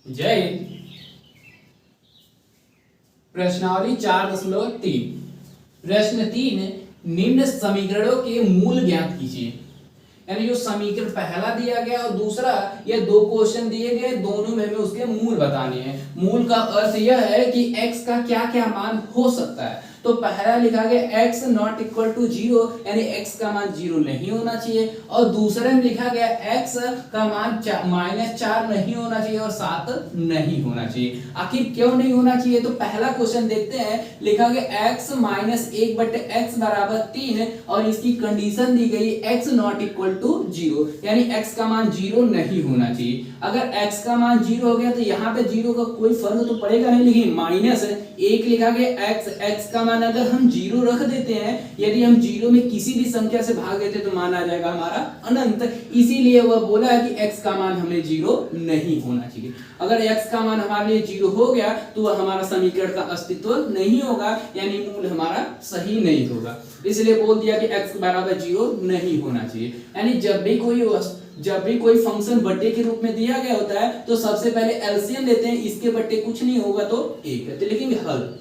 जय हिंद। प्रश्नावली 4.3 प्रश्न 3 निम्न समीकरणों के मूल ज्ञात कीजिए। यानी जो समीकरण पहला दिया गया और दूसरा, ये दो क्वेश्चन दिए गए, दोनों में हमें उसके मूल बताने हैं। मूल का अर्थ यह है कि x का क्या क्या मान हो सकता है। तो पहला लिखा गया x नॉट इक्वल टू 0, यानी x का मान 0 नहीं होना चाहिए। और दूसरे में लिखा गया x का मान -4 नहीं होना चाहिए और 7 नहीं होना चाहिए। आखिर क्यों नहीं होना चाहिए? तो पहला क्वेश्चन देखते हैं। लिखा गया x -1/x बराबर 3 और इसकी कंडीशन दी गई x नॉट इक्वल टू 0, यानी x का मान 0 नहीं होना चाहिए। अगर x का मान 0 हो गया तो यहाँ पे 0 का कोई फर्क तो पड़ेगा नहीं, लेकिन -1 लिखा गया x का मान अगर हम 0 रख देते हैं, यदि हम 0 में किसी भी संख्या से भाग देते तो मान आ जाएगा हमारा अनंत। इसीलिए वह बोला है कि x का मान हमें 0 नहीं होना चाहिए। अगर x का मान हमारे लिए 0 हो गया तो वह हमारा समीकरण का अस्तित्व नहीं होगा, यानी मूल हमारा सही नहीं होगा। इसलिए बोल दिया कि x बराबर 0 नहीं होना चाहिए। यानी जब भी कोई फंक्शन बट्टे के रूप में दिया गया होता है तो सबसे पहले एलसीएम लेते हैं। इसके बट्टे कुछ नहीं होगा तो 1 है, तो लिखेंगे हल।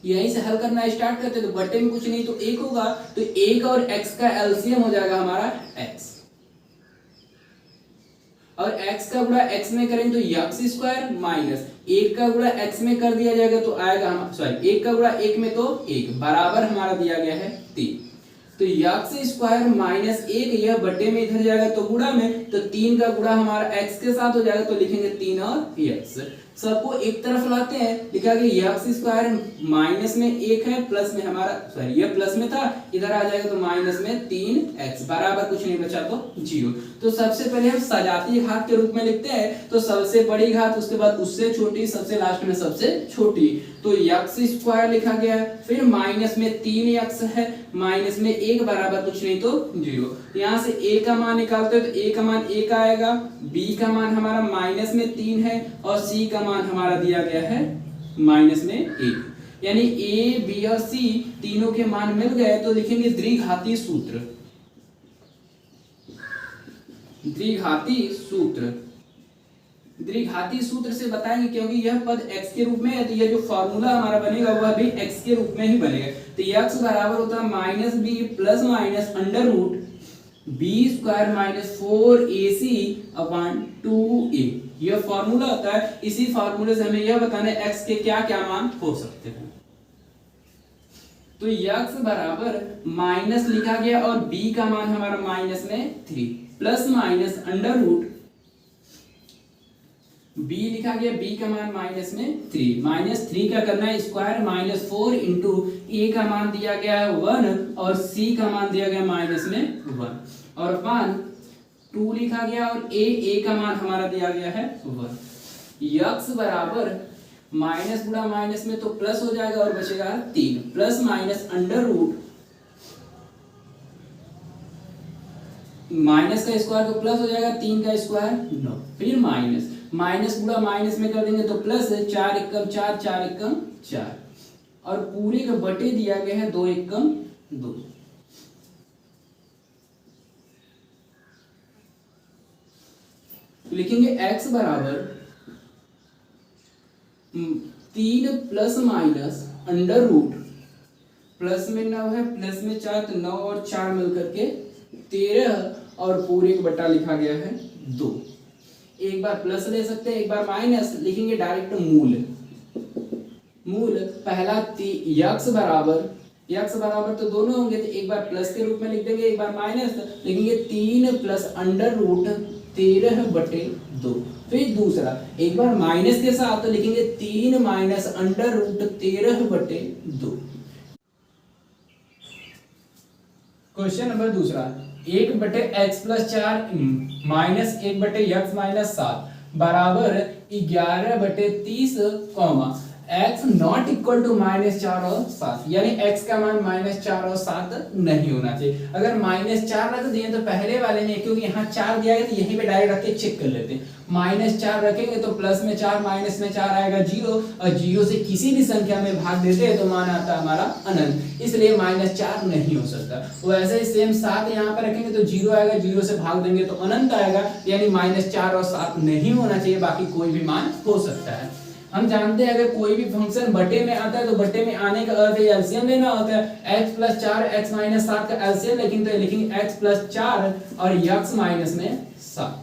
यहीं से हल करना स्टार्ट करते तो बट्टे में कुछ नहीं तो 1 होगा, तो 1 और x का एलसीएम हो जाएगा हमारा x, और x का गुणा x में करेंगे तो x² माइनस 1 का गुणा x में कर दिया जाएगा तो आएगा 1 का गुणा 1 में तो 1 बराबर हमारा दिया गया है 3। तो x² माइनस 1 यह बटे में इधर जाएगा तो गुणा में, तो 3 का गुणा हमारा x के साथ हो जाएगा तो लिखेंगे 3 और x। सबको एक तरफ लाते हैं। लिखा गया x² माइनस में 1 है, प्लस में हमारा ये प्लस में था, इधर आ जाएगा तो माइनस में 3x बराबर कुछ नहीं बचा तो 0। तो सबसे पहले हम सजातीय घात के रूप में लिखते हैं, तो सबसे बड़ी घात, उसके बाद उससे छोटी, सबसे लास्ट में सबसे छोटी। तो x² लिखा गया है, फिर माइनस में 3x है, माइनस में 1 बराबर कुछ नहीं तो 0। यहाँ से a का मान निकालते हैं तो a का मान 1 आएगा, b का मान हमारा माइनस में 3 है और c का मान हमारा दिया गया है माइनस में 1। यानी a, b और c तीनों के मान मिल गए तो लिखेंगे द्विघाती सूत्र। द्विघाती सूत्र से बताएंगे, क्योंकि यह पद x के रूप में है तो यह जो फॉर्मूला हमारा बनेगा वह भी x के रूप में ही बनेगा। तो x बराबर होता है -b plus minus under root b² minus 4ac upon 2a। यह फॉर्मूला होता है। इसी फॉर्मूले से हमें यह बताना है x के क्या क्या मान हो सकते हैं। तो x बराबर माइनस लिखा गया और b का मान हमारा माइनस में 3 plus minus under root b लिखा गया, b का मान माइनस में 3, माइनस 3 का करना है स्क्वायर, माइनस 4 इंटू a का मान दिया गया है 1 और c का मान दिया गया माइनस में 1 और 2 लिखा गया और a का मान हमारा दिया गया है 1। x बराबर माइनस गुणा माइनस में तो प्लस हो जाएगा और बचेगा 3 plus minus under root minus का स्क्वायर तो प्लस हो जाएगा, 3 का स्क्वायर 9, फिर माइनस गुणा माइनस में कर देंगे तो प्लस, 4 एकम 4, 4 एकम 4 और पूरे का बटे दिया गया है 2 एकम 2। लिखेंगे x बराबर 3 plus minus under root plus में 9 है, प्लस में 4 तो 9 और 4 मिलकर के 13 और पूरे का बटा लिखा गया है 2। एक बार प्लस ले सकते हैं, एक बार माइनस, लिखेंगे डायरेक्ट मूल पहला x बराबर तो दोनों होंगे, तो एक बार प्लस के रूप में लिख देंगे, एक बार माइनस, लिखेंगे 3 प्लस अंडर रूट 13/2। फिर दूसरा एक बार माइनस के साथ तो लिखेंगे 3 minus under root 13/2। Question number दूसरा, 1/x plus 4 minus 1/x minus 7 बराबर 11/30, x नॉट इक्वल टू -4 और 7, यानी x का मान -4 और 7 नहीं होना चाहिए। अगर -4 रख दिए तो पहले वाले में, क्योंकि यहाँ 4 दिया गया तो यहीं पे डायरेक्ट रख के चेक कर लेते हैं। -4 रखेंगे तो प्लस में 4 माइनस में 4 आएगा 0, और 0 से किसी भी संख्या में भाग देते हैं तो मान आता है हमारा अनंत, इसलिए -4 नहीं हो सकता। वैसे ही सेम 7 यहाँ पर रखेंगे तो 0 आएगा, 0 से भाग देंगे तो अनंत आएगा, यानी -4 और 7 नहीं होना चाहिए, बाकी कोई भी मान हो सकता है। हम जानते हैं अगर कोई भी फंक्शन बटे में आता है तो बटे में आने का अर्थ है एलसीएम लेना होता है। x + 4 x - 7 का एलसीएम लिखेंगे x + 4 और x - 7।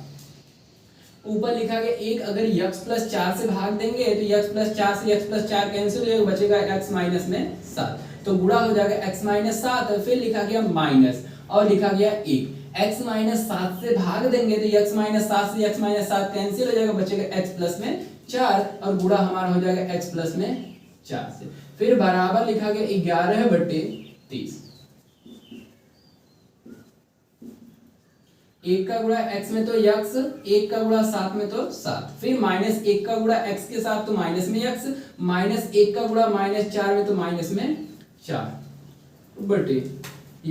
ऊपर लिखा गया एक, अगर x + 4 से भाग देंगे तो x + 4 से x + 4 कैंसिल हो जाएगा, बचेगा x - 7, तो गुणा हो जाएगा x - 7, फिर लिखा गया माइनस और लिखा गया 1। x - 7 से भाग देंगे तो x - 7 से x - 7 कैंसिल हो जाएगा, बचेगा x + 4 और गुणा हमारा हो जाएगा x + 4 से। फिर बराबर लिखा गया 11/30। 1 का गुणा x में तो x, 1 का गुणा 7 में तो 7, फिर -1 का गुणा x के साथ तो माइनस में x, -1 का गुणा -4 में तो माइनस में 4 बटे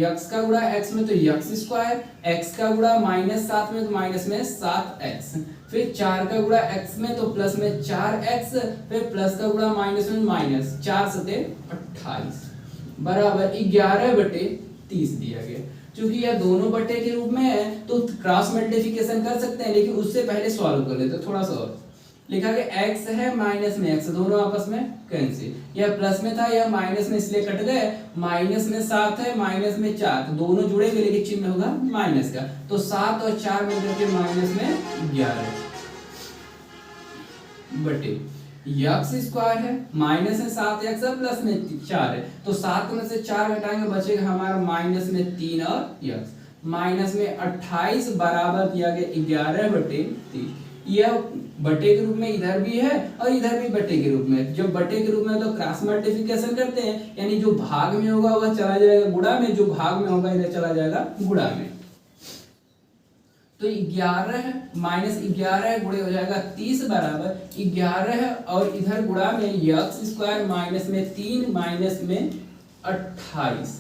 x का गुणा x में तो x², x का गुणा -7 में तो माइनस में 7x, फिर 4 का गुणा x में तो प्लस में 4x, फिर प्लस का गुणा माइनस में माइनस, 4 × 7 = 28 बराबर 11/30 दिया गया। क्योंकि यह दोनों बटे के रूप में है तो क्रॉस मल्टीप्लिकेशन कर सकते हैं, लेकिन उससे पहले सॉल्व कर लेते हैं थोड़ा सा और। लिखा गया x है माइनस में x, दोनों आपस में कैंसिल, यह प्लस में था यह माइनस में इसलिए कट गए, माइनस में 7 है माइनस में 4, तो दोनों जुड़ेंगे लेकिन चिन्ह होगा माइनस का, तो 7 और 4 मिलकर के माइनस में 11 बटे x² है माइनस में 7x है प्लस में 4 है, तो 7 में से 4 घटाएंगे बचेगा हमारा माइनस में 3 और x, माइनस में 28 बराबर दिया गया 11/30। यह बटे के रूप में इधर भी है और इधर भी बटे के रूप में। जब बटे के रूप में तो क्रॉस मल्टीप्लिकेशन करते हैं, यानी जो भाग में होगा वह चला जाएगा गुणा में, जो भाग में होगा इधर चला जाएगा गुणा में। तो 11 -11 गुणे हो जाएगा 30 बराबर 11 और इधर गुणा में x² माइनस में 3 माइनस में 28।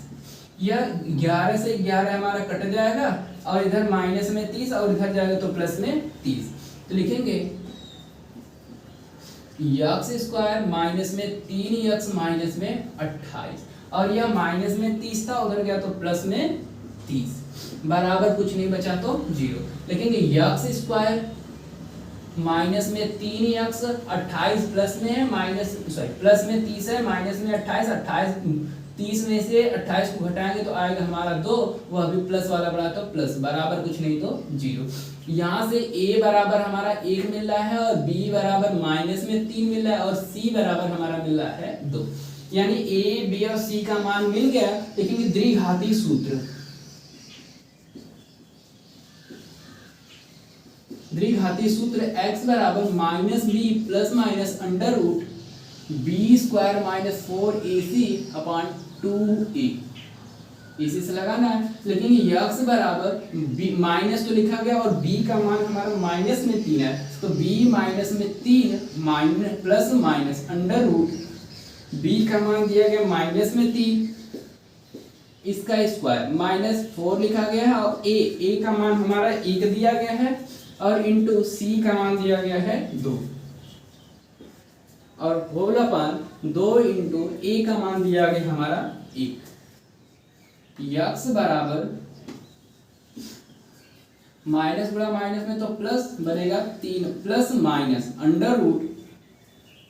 यह 11 से 11 हमारा कट जाएगा और इधर माइनस में 30 और इधर जाएगा तो प्लस में 30, तो लिखेंगे x² माइनस में 3x माइनस में 28, और यह माइनस में 30 था उधर गया तो प्लस में 30 बराबर कुछ नहीं बचा तो 0। लिखेंगे x² माइनस में 3x 28 प्लस में है प्लस में 30 है माइनस में 28 30 में से 28 को घटाएंगे तो आएगा हमारा 2, वह भी प्लस वाला बड़ा तो प्लस बराबर कुछ नहीं तो 0। यहाँ से a बराबर हमारा 1 मिल रहा है और b बराबर माइनस में 3 मिल रहा है और c बराबर हमारा मिल रहा है 2, यानी a b और c का मान मिल गया। लेकिन द्विघाती सूत्र, द्विघाती सूत्र x बराबर -b plus minus under root b² minus 4ac/2a, इसी से लगाना है। लेकिन x बराबर b माइनस तो लिखा गया और b का मान हमारा माइनस में 3 है, तो b माइनस में 3 minus plus minus under root b का मान दिया गया माइनस में 3 इसका स्क्वायर माइनस 4 लिखा गया है, और a का मान हमारा 1 दिया गया है और इंटू c का मान दिया गया है 2, और होल अपन 2 इंटू a का मान दिया गया हमारा 1। x बराबर माइनस गुणा माइनस में तो प्लस बनेगा 3 प्लस माइनस अंडर रूट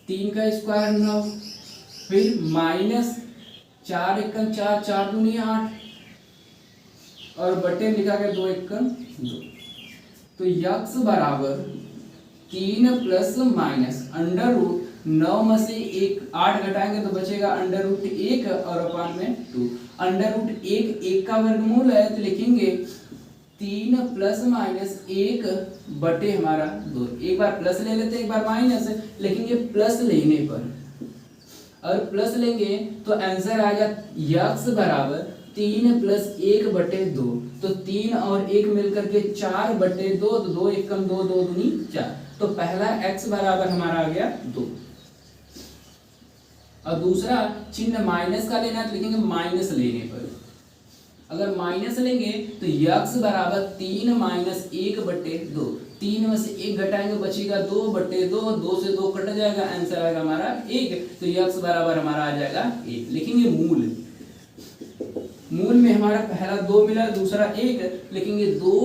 3 का स्क्वायर 9, फिर माइनस 4 एकम 4 4 दूनी 8 और बटे में लिखा गया 2 एकम 2, तो x बराबर 3 प्लस माइनस अंडर रूट 9 में से 8 घटाएंगे तो बचेगा अंडर रूट 1 और अपान में 2, अंडर रूट 1 का वर्गमूल है तो लिखेंगे 3 प्लस माइनस 1 बटे हमारा 2, एक बार प्लस ले लेते एक बार माइनस, लिखेंगे प्लस लेने पर और प्लस लेंगे तो आंसर आएगा x बराबर 3 प्लस 1 बटे 2, तो 3 और 1 मिलकर के 4 बटे 2, तो 2 एकम 2 2 दूनी 4, तो पहला x बराबर हमारा आ गया 2। और दूसरा चिन्ह माइनस का लेना है तो लिखेंगे माइनस लेने पर। अगर माइनस लेंगे तो यक्स बराबर 3 माइनस 1/2, 3 में से 1 घटाएंगे बचेगा 2/2, 2 से 2 कट जाएगा, आंसर आएगा हमारा 1। तो यक्स बराबर हमारा आ जाएगा 1। लिखेंगे मूल, मूल में हमारा पहला 2 मिला, दूसरा 1, लिखेंगे 2,